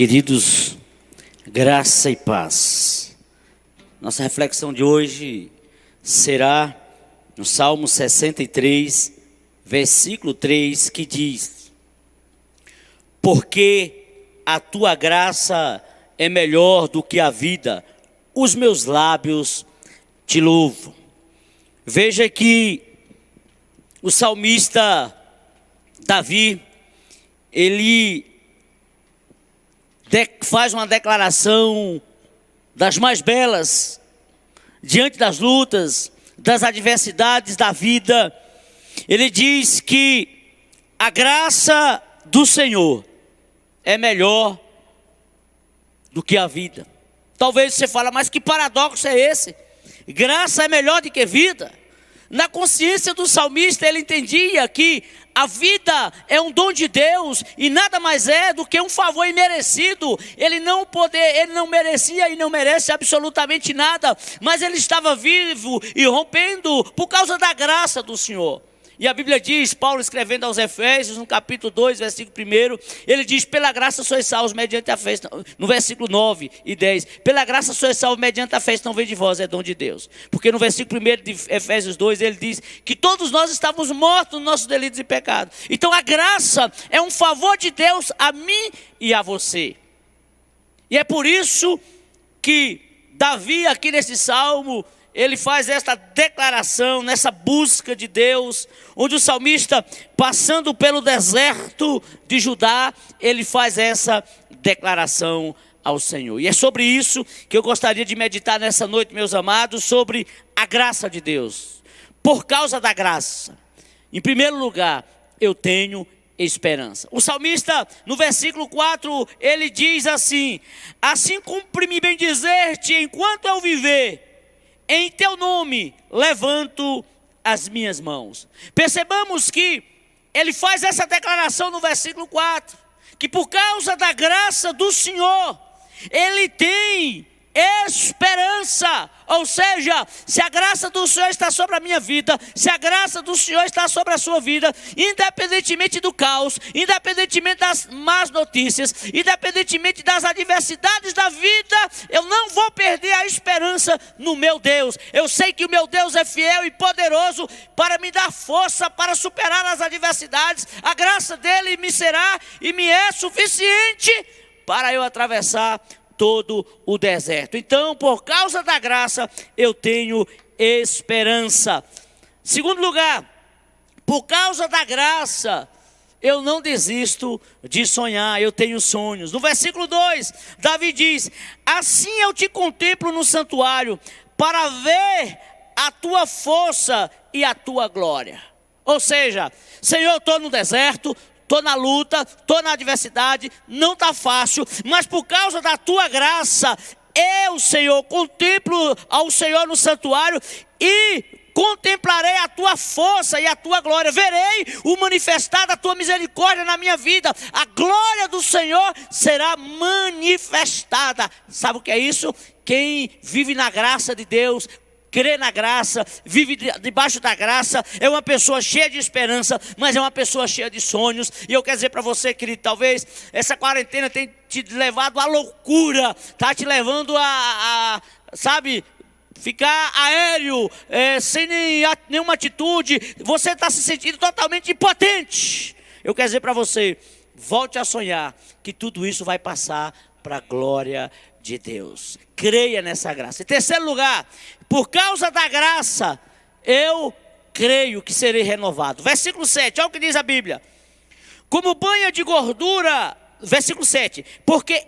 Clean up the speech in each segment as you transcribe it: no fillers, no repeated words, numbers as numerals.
Queridos, graça e paz. Nossa reflexão de hoje será no Salmo 63, versículo 3, que diz: porque a tua graça é melhor do que a vida, os meus lábios te louvam. Veja que o salmista Davi, ele faz uma declaração das mais belas, diante das lutas, das adversidades da vida. Ele diz que a graça do Senhor é melhor do que a vida. Talvez você fale, mas que paradoxo é esse? Graça é melhor do que vida? Na consciência do salmista, ele entendia que a vida é um dom de Deus e nada mais é do que um favor imerecido. Ele não merecia e não merece absolutamente nada, mas ele estava vivo e rompendo por causa da graça do Senhor. E a Bíblia diz, Paulo escrevendo aos Efésios, no capítulo 2, versículo 1, ele diz: pela graça sois salvos mediante a fé, no versículo 9 e 10, pela graça sois salvos mediante a fé, não vem de vós, é dom de Deus. Porque no versículo 1 de Efésios 2, ele diz que todos nós estávamos mortos nos nossos delitos e pecados. Então a graça é um favor de Deus a mim e a você. E é por isso que Davi, aqui nesse salmo, ele faz esta declaração, nessa busca de Deus, onde o salmista, passando pelo deserto de Judá, ele faz essa declaração ao Senhor. E é sobre isso que eu gostaria de meditar nessa noite, meus amados, sobre a graça de Deus. Por causa da graça, em primeiro lugar, eu tenho esperança. O salmista, no versículo 4, ele diz assim: assim cumpre-me bem dizer-te, enquanto eu viver, em teu nome levanto as minhas mãos. Percebamos que ele faz essa declaração no versículo 4, que por causa da graça do Senhor, ele tem esperança. Ou seja, se a graça do Senhor está sobre a minha vida, se a graça do Senhor está sobre a sua vida, independentemente do caos, independentemente das más notícias, independentemente das adversidades da vida, eu não vou perder a esperança no meu Deus. Eu sei que o meu Deus é fiel e poderoso para me dar força para superar as adversidades. A graça dele me será e me é suficiente para eu atravessar todo o deserto. Então, por causa da graça, eu tenho esperança. Segundo lugar, por causa da graça, eu não desisto de sonhar, eu tenho sonhos. No versículo 2, Davi diz: assim eu te contemplo no santuário, para ver a tua força e a tua glória. Ou seja, Senhor, eu estou no deserto, estou na luta, estou na adversidade, não está fácil, mas por causa da tua graça, eu, Senhor, contemplo ao Senhor no santuário e contemplarei a tua força e a tua glória. Verei o manifestar da tua misericórdia na minha vida. A glória do Senhor será manifestada. Sabe o que é isso? Quem vive na graça de Deus, crê na graça, vive debaixo da graça, é uma pessoa cheia de esperança, mas é uma pessoa cheia de sonhos. E eu quero dizer para você, querido, talvez essa quarentena tenha te levado à loucura, está te levando sabe, ficar aéreo, sem nenhuma atitude, você está se sentindo totalmente impotente. Eu quero dizer para você, volte a sonhar que tudo isso vai passar para a glória de Deus. Creia nessa graça. Em terceiro lugar, por causa da graça, eu creio que serei renovado. Versículo 7, olha o que diz a Bíblia: como banha de gordura, versículo 7, porque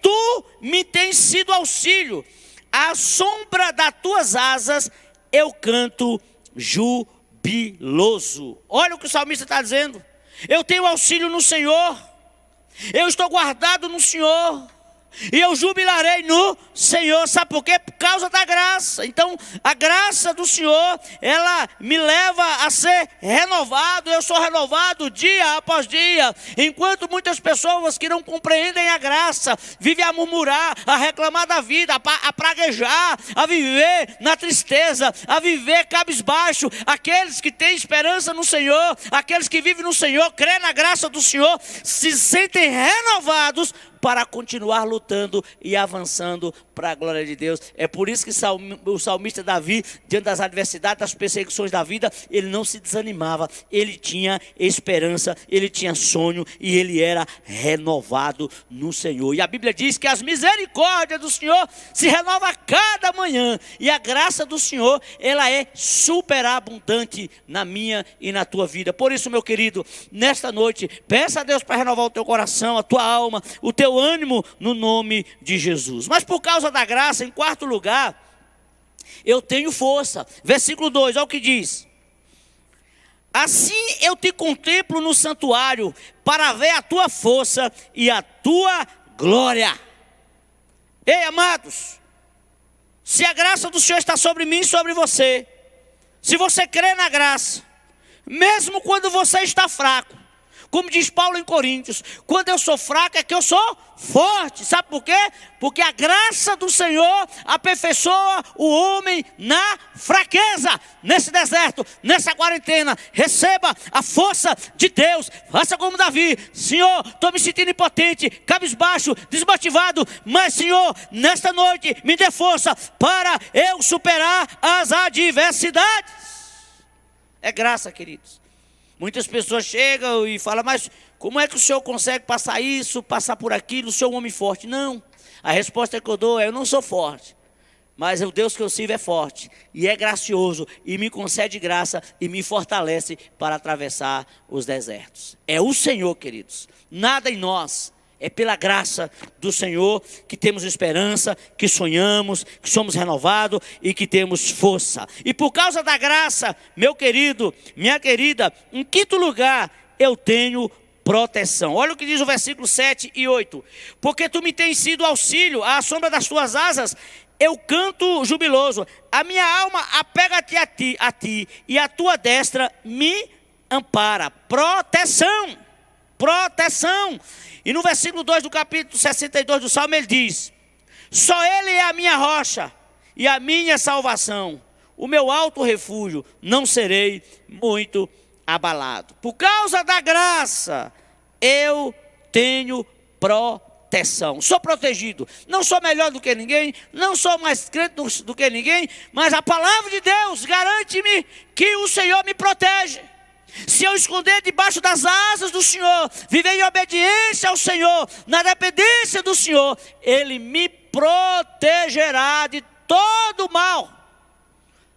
tu me tens sido auxílio, à sombra das tuas asas eu canto jubiloso. Olha o que o salmista está dizendo: eu tenho auxílio no Senhor, eu estou guardado no Senhor, e eu jubilarei no Senhor. Sabe por quê? Por causa da graça. Então, a graça do Senhor, ela me leva a ser renovado. Eu sou renovado dia após dia. Enquanto muitas pessoas que não compreendem a graça vivem a murmurar, a reclamar da vida, a praguejar, a viver na tristeza, a viver cabisbaixo. Aqueles que têm esperança no Senhor, aqueles que vivem no Senhor, crê na graça do Senhor, se sentem renovados para continuar lutando e avançando para a glória de Deus. É por isso que o salmista Davi, diante das adversidades, das perseguições da vida, ele não se desanimava, ele tinha esperança, ele tinha sonho e ele era renovado no Senhor. E a Bíblia diz que as misericórdias do Senhor se renovam a cada manhã, e a graça do Senhor, ela é superabundante na minha e na tua vida. Por isso, meu querido, nesta noite, peça a Deus para renovar o teu coração, a tua alma, o teu ânimo, no nome de Jesus. Mas por causa da graça, em quarto lugar, eu tenho força. Versículo 2, olha o que diz: assim eu te contemplo no santuário, para ver a tua força e a tua glória. Ei, amados, se a graça do Senhor está sobre mim e sobre você, se você crê na graça, mesmo quando você está fraco, como diz Paulo em Coríntios, quando eu sou fraco é que eu sou forte. Sabe por quê? Porque a graça do Senhor aperfeiçoa o homem na fraqueza. Nesse deserto, nessa quarentena, receba a força de Deus. Faça como Davi: Senhor, estou me sentindo impotente, cabisbaixo, desmotivado, mas Senhor, nesta noite me dê força para eu superar as adversidades. É graça, queridos. Muitas pessoas chegam e falam: mas como é que o senhor consegue passar isso, passar por aquilo, o senhor é um homem forte? Não, a resposta que eu dou é: eu não sou forte, mas o Deus que eu sirvo é forte, e é gracioso, e me concede graça, e me fortalece para atravessar os desertos. É o Senhor, queridos, nada em nós. É pela graça do Senhor que temos esperança, que sonhamos, que somos renovados e que temos força. E por causa da graça, meu querido, minha querida, em quinto lugar, eu tenho proteção. Olha o que diz o versículo 7 e 8. Porque tu me tens sido auxílio, à sombra das tuas asas, eu canto jubiloso. A minha alma apega-te a ti, e a tua destra me ampara. Proteção, proteção. E no versículo 2 do capítulo 62 do Salmo, ele diz: só Ele é a minha rocha e a minha salvação, o meu alto refúgio, não serei muito abalado. Por causa da graça, eu tenho proteção, sou protegido. Não sou melhor do que ninguém, não sou mais crente do que ninguém, mas a palavra de Deus garante-me que o Senhor me protege. Se eu esconder debaixo das asas do Senhor, viver em obediência ao Senhor, na dependência do Senhor, Ele me protegerá de todo o mal.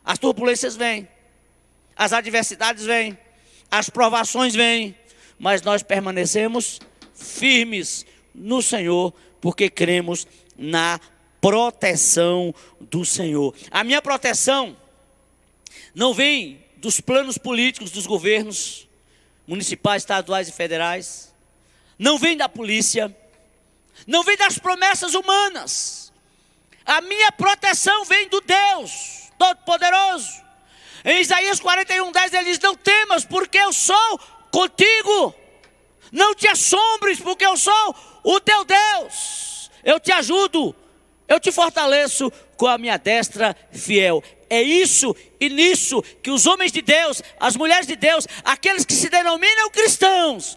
As turbulências vêm, as adversidades vêm, as provações vêm, mas nós permanecemos firmes no Senhor, porque cremos na proteção do Senhor. A minha proteção não vem dos planos políticos dos governos municipais, estaduais e federais, não vem da polícia, não vem das promessas humanas. A minha proteção vem do Deus Todo-Poderoso. Em Isaías 41:10 ele diz: não temas, porque eu sou contigo. Não te assombres, porque eu sou o teu Deus. Eu te ajudo, eu te fortaleço com a minha destra fiel. É isso e nisso que os homens de Deus, as mulheres de Deus, aqueles que se denominam cristãos,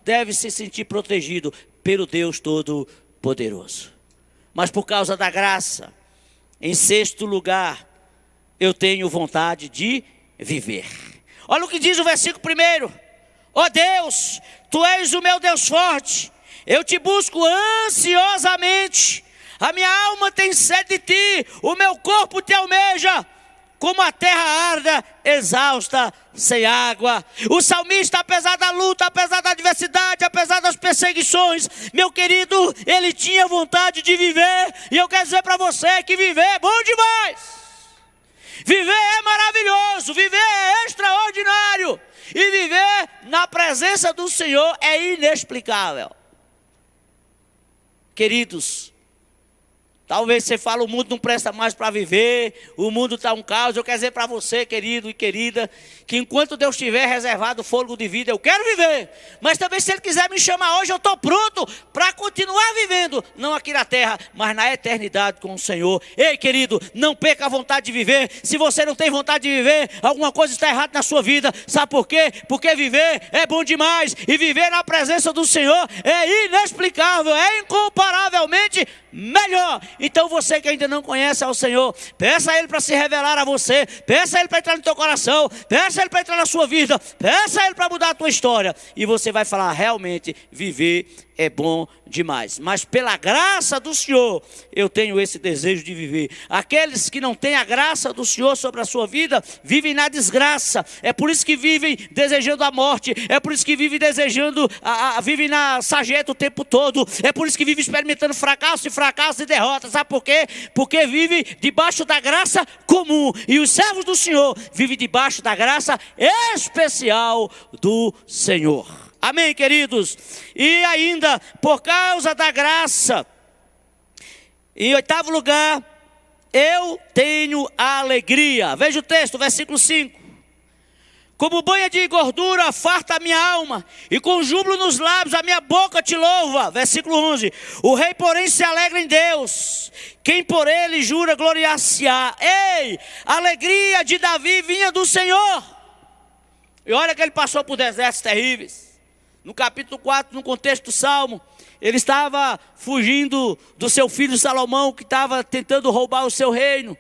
devem se sentir protegidos pelo Deus Todo-Poderoso. Mas por causa da graça, em sexto lugar, eu tenho vontade de viver. Olha o que diz o versículo 1: ó Deus, tu és o meu Deus forte, eu te busco ansiosamente. A minha alma tem sede de ti, o meu corpo te almeja, como a terra arda, exausta, sem água. O salmista, apesar da luta, apesar da adversidade, apesar das perseguições, meu querido, ele tinha vontade de viver. E eu quero dizer para você que viver é bom demais. Viver é maravilhoso, viver é extraordinário. E viver na presença do Senhor é inexplicável. Queridos, Talvez você fale, o mundo não presta mais para viver, o mundo está um caos. Eu quero dizer para você, querido e querida, que enquanto Deus tiver reservado o fôlego de vida, eu quero viver. Mas também se Ele quiser me chamar hoje, eu estou pronto para continuar vivendo, não aqui na terra, mas na eternidade com o Senhor. Ei, querido, não perca a vontade de viver. Se você não tem vontade de viver, alguma coisa está errada na sua vida. Sabe por quê? Porque viver é bom demais, e viver na presença do Senhor é inexplicável, é incomparavelmente melhor. Então você que ainda não conhece ao Senhor, peça a Ele para se revelar a você, peça a Ele para entrar no teu coração, peça a Ele para entrar na sua vida, peça a Ele para mudar a tua história, e você vai falar, realmente viver é bom demais. Mas pela graça do Senhor, eu tenho esse desejo de viver. Aqueles que não têm a graça do Senhor sobre a sua vida, vivem na desgraça. É por isso que vivem desejando a morte. É por isso que vivem desejando, vivem na sarjeta o tempo todo. É por isso que vivem experimentando fracasso e derrota. Sabe por quê? Porque vivem debaixo da graça comum. E os servos do Senhor vivem debaixo da graça especial do Senhor. Amém, queridos? E ainda, por causa da graça, em 8º lugar, eu tenho alegria. Veja o texto, versículo 5. Como banha de gordura farta a minha alma, e com júbilo nos lábios a minha boca te louva. Versículo 11. O rei, porém, se alegra em Deus, quem por ele jura gloriar-se-á. Ei, a alegria de Davi vinha do Senhor. E olha que ele passou por desertos terríveis. No capítulo 4, no contexto do Salmo, ele estava fugindo do seu filho Salomão, que estava tentando roubar o seu reino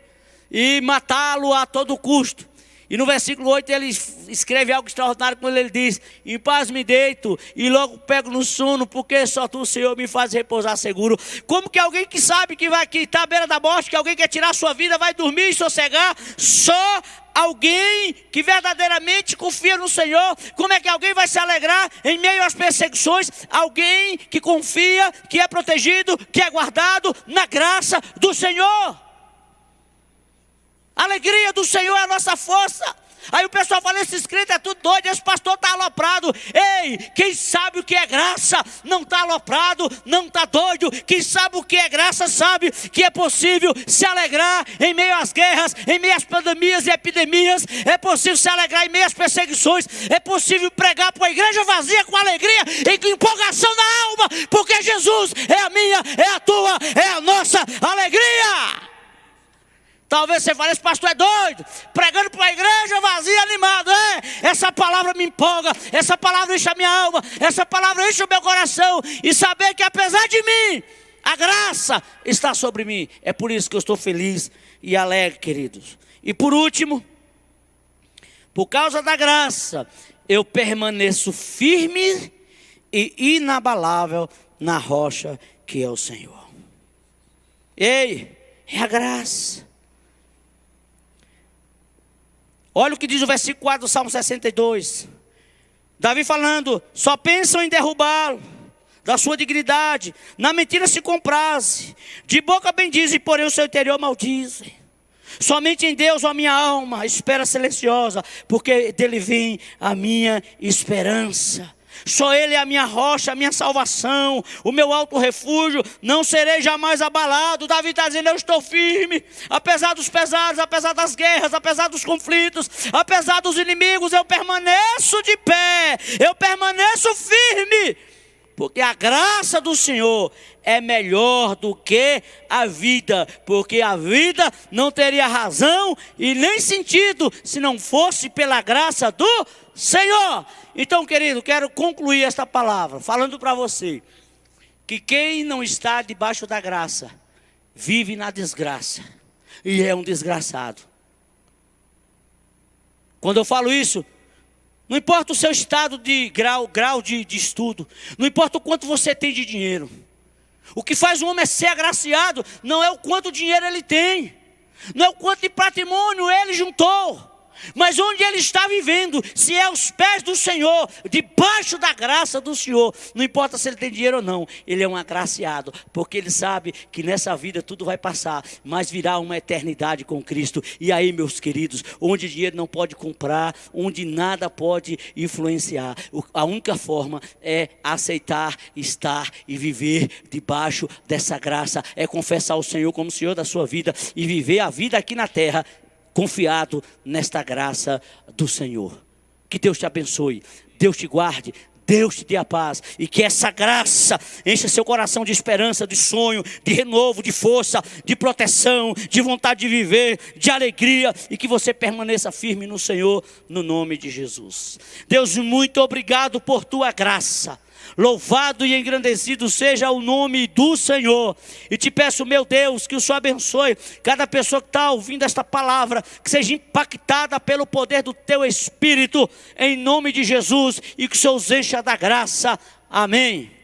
e matá-lo a todo custo. E no versículo 8 ele escreve algo extraordinário quando ele diz: em paz me deito e logo pego no sono, porque só tu, Senhor, me faz repousar seguro. Como que alguém que sabe que está à beira da morte, que alguém quer tirar a sua vida, vai dormir e sossegar? Só alguém que verdadeiramente confia no Senhor. Como é que alguém vai se alegrar em meio às perseguições? Alguém que confia, que é protegido, que é guardado na graça do Senhor. A alegria do Senhor é a nossa força. Aí o pessoal fala, esse escrito é tudo doido, esse pastor está aloprado. Ei, quem sabe o que é graça não está aloprado, não está doido. Quem sabe o que é graça sabe que é possível se alegrar em meio às guerras, em meio às pandemias e epidemias. É possível se alegrar em meio às perseguições. É possível pregar para uma igreja vazia com alegria e com empolgação na alma, porque Jesus é a minha, é a tua, é a nossa alegria. Talvez você fale, esse pastor é doido, pregando para a igreja vazia, animado. Essa palavra me empolga, essa palavra enche a minha alma, essa palavra enche o meu coração. E saber que apesar de mim, a graça está sobre mim. É por isso que eu estou feliz e alegre, queridos. E por último, por causa da graça, eu permaneço firme e inabalável na rocha que é o Senhor. Ei, é a graça. Olha o que diz o versículo 4 do Salmo 62. Davi falando, só pensam em derrubá-lo da sua dignidade, na mentira se compraze, de boca bendizem, porém o seu interior maldizem. Somente em Deus, ó minha alma, espera silenciosa, porque dele vem a minha esperança. Só Ele é a minha rocha, a minha salvação, o meu alto refúgio, não serei jamais abalado. Davi está dizendo, eu estou firme, apesar dos pesares, apesar das guerras, apesar dos conflitos, apesar dos inimigos, eu permaneço de pé, eu permaneço firme, porque a graça do Senhor é melhor do que a vida, porque a vida não teria razão e nem sentido se não fosse pela graça do Senhor. Então, querido, quero concluir esta palavra falando para você que quem não está debaixo da graça vive na desgraça e é um desgraçado. Quando eu falo isso, não importa o seu estado de grau de estudo, não importa o quanto você tem de dinheiro. O que faz um homem ser agraciado não é o quanto dinheiro ele tem, não é o quanto de patrimônio ele juntou, Mas onde ele está vivendo, se é aos pés do Senhor, debaixo da graça do Senhor, não importa se ele tem dinheiro ou não, ele é um agraciado, porque ele sabe que nessa vida tudo vai passar, mas virá uma eternidade com Cristo. E aí, meus queridos, onde dinheiro não pode comprar, onde nada pode influenciar, a única forma é aceitar, estar e viver debaixo dessa graça, é confessar o Senhor como Senhor da sua vida e viver a vida aqui na terra, confiado nesta graça do Senhor. Que Deus te abençoe, Deus te guarde, Deus te dê a paz, e que essa graça encha seu coração de esperança, de sonho, de renovo, de força, de proteção, de vontade de viver, de alegria, e que você permaneça firme no Senhor, no nome de Jesus. Deus, muito obrigado por tua graça. Louvado e engrandecido seja o nome do Senhor. E te peço, meu Deus, que o Senhor abençoe cada pessoa que está ouvindo esta palavra, que seja impactada pelo poder do teu Espírito, em nome de Jesus, e que o Senhor os encha da graça. Amém.